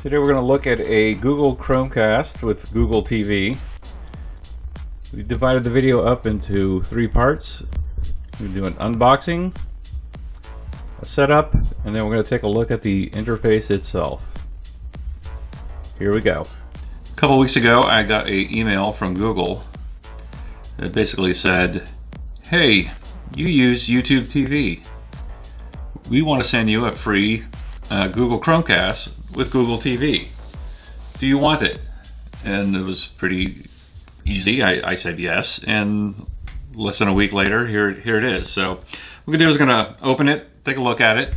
Today we're going to look at a Google Chromecast with Google TV. We divided the video up into 3 parts. We're going to do an unboxing, a setup, and then we're going to take a look at the interface itself. Here we go. A couple weeks ago I got an email from Google that basically said, hey, you use YouTube TV. We want to send you a free Google Chromecast with Google TV. Do you want it? And it was pretty easy. I said yes, and less than a week later, here it is. So what we're gonna do is gonna open it, take a look at it.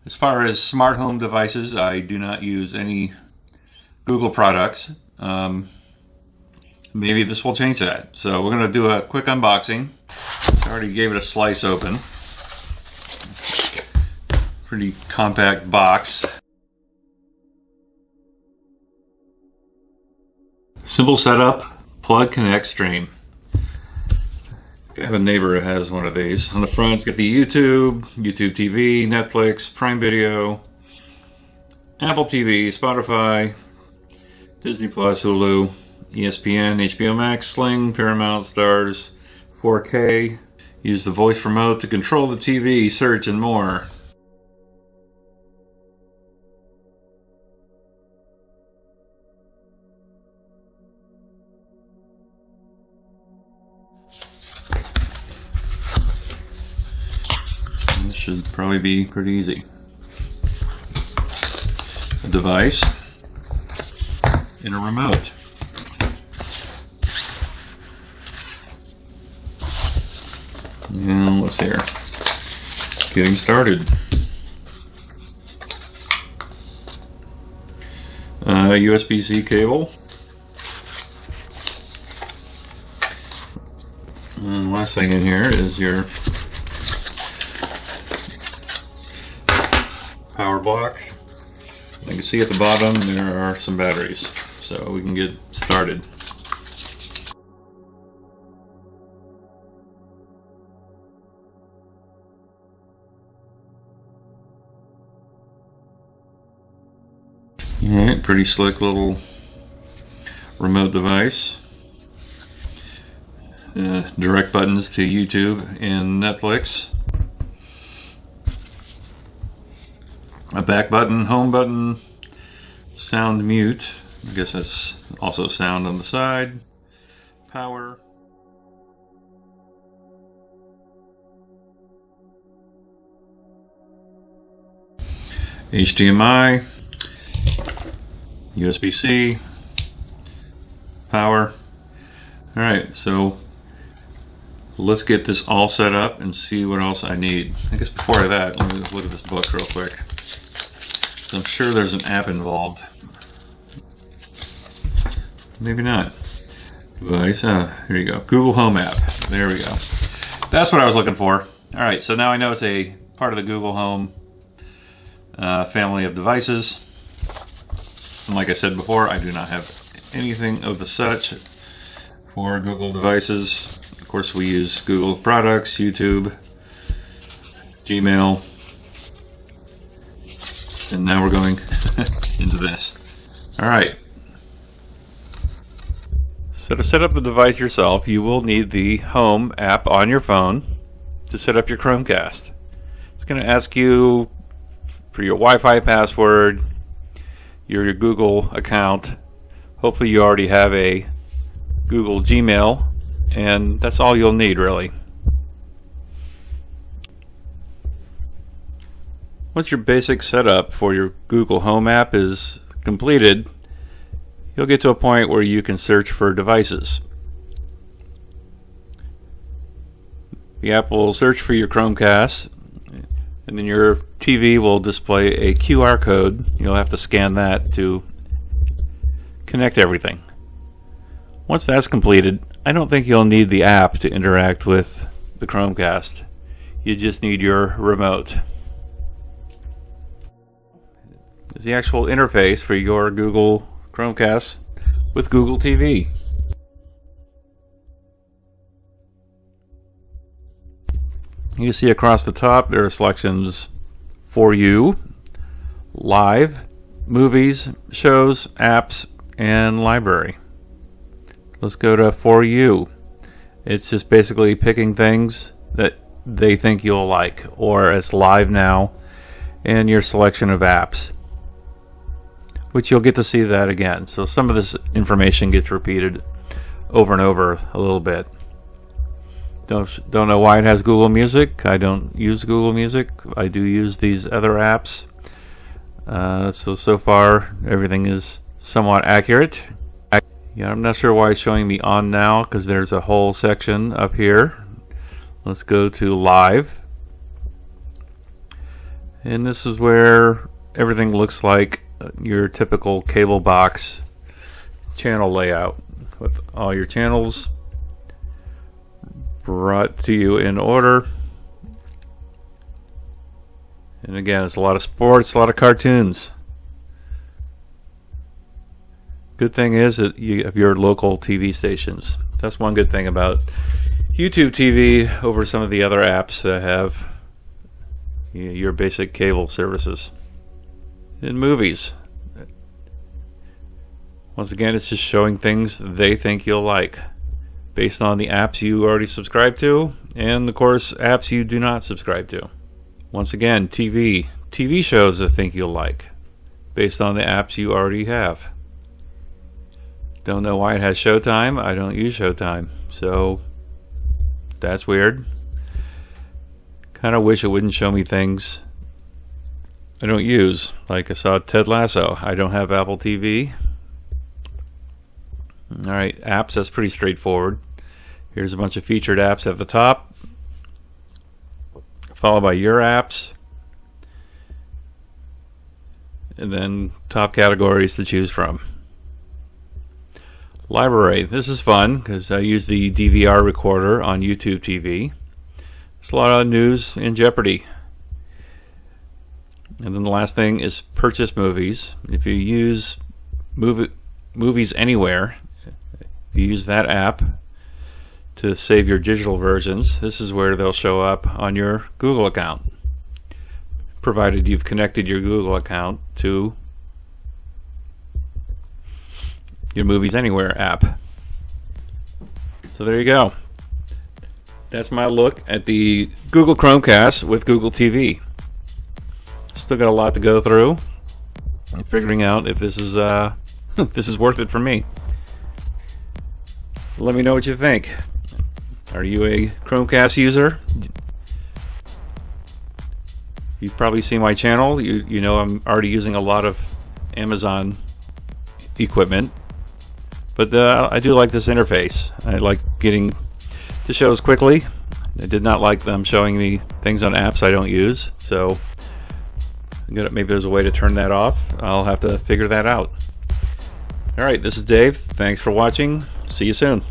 As far as smart home devices, I do not use any Google products. Maybe this will change that. So we're gonna do a quick unboxing. I already gave it a slice open. Pretty compact box. Simple setup, plug, connect, stream. I have a neighbor who has one of these. On the front, it's got the YouTube TV, Netflix, Prime Video, Apple TV, Spotify, Disney Plus, Hulu, ESPN, HBO Max, Sling, Paramount, Stars, 4K. Use the voice remote to control the TV, search, and more. This should probably be pretty easy. A device and a remote. Now let's here. Getting started. USB-C cable. And last thing in here is your power block. You can see at the bottom there are some batteries, so we can get started. Alright, pretty slick little remote device. Direct buttons to YouTube and Netflix. A back button, home button, sound mute. I guess that's also sound on the side. Power. HDMI. USB-C. Power. Alright, so let's get this all set up and see what else I need. I guess before that, let me look at this book real quick. I'm sure there's an app involved. Maybe not. Device, here you go. Google Home app. There we go. That's what I was looking for. Alright, so now I know it's a part of the Google Home family of devices. And like I said before, I do not have anything of the such for Google devices. Of course, we use Google products, YouTube, Gmail. And now we're going into this. Alright. So to set up the device yourself, you will need the Home app on your phone to set up your Chromecast. It's going to ask you for your Wi-Fi password, your Google account. Hopefully you already have a Google Gmail, and that's all you'll need really. Once your basic setup for your Google Home app is completed, you'll get to a point where you can search for devices. The app will search for your Chromecast, and then your TV will display a QR code. You'll have to scan that to connect everything. Once that's completed, I don't think you'll need the app to interact with the Chromecast. You just need your remote. Is the actual interface for your Google Chromecast with Google TV. You see across the top there are selections For You, Live, movies, shows, apps, and library. Let's go to For You. It's just basically picking things that they think you'll like, or it's live now, and your selection of apps, which you'll get to see that again. So some of this information gets repeated over and over a little bit. Don't know why it has Google Music. I don't use Google Music. I do use these other apps. So far everything is somewhat accurate. Yeah, I'm not sure why it's showing me on now, because there's a whole section up here. Let's go to Live. And this is where everything looks like your typical cable box channel layout, with all your channels brought to you in order. And again, it's a lot of sports, a lot of cartoons. Good thing is that you have your local TV stations. That's one good thing about YouTube TV over some of the other apps that have your basic cable services. In movies, once again, it's just showing things they think you'll like based on the apps you already subscribe to, and of course apps you do not subscribe to. Once again, TV shows they think you'll like based on the apps you already have. Don't know why it has Showtime. I don't use Showtime, so that's weird. Kind of wish it wouldn't show me things I don't use. Like I saw Ted Lasso. I don't have Apple TV. Alright, apps, that's pretty straightforward. Here's a bunch of featured apps at the top, followed by your apps, and then top categories to choose from. Library, this is fun because I use the DVR recorder on YouTube TV. It's a lot of news in Jeopardy. And then the last thing is purchase movies. If you use Movies Anywhere, you use that app to save your digital versions. This is where they'll show up on your Google account, provided you've connected your Google account to your Movies Anywhere app. So there you go. That's my look at the Google Chromecast with Google TV. Still got a lot to go through, figuring out if this is this is worth it for me. Let me know what you think. Are you a Chromecast user? You've probably seen my channel. You know I'm already using a lot of Amazon equipment, but I do like this interface. I like getting the shows quickly. I did not like them showing me things on apps I don't use, so maybe there's a way to turn that off. I'll have to figure that out. Alright, this is Dave. Thanks for watching. See you soon.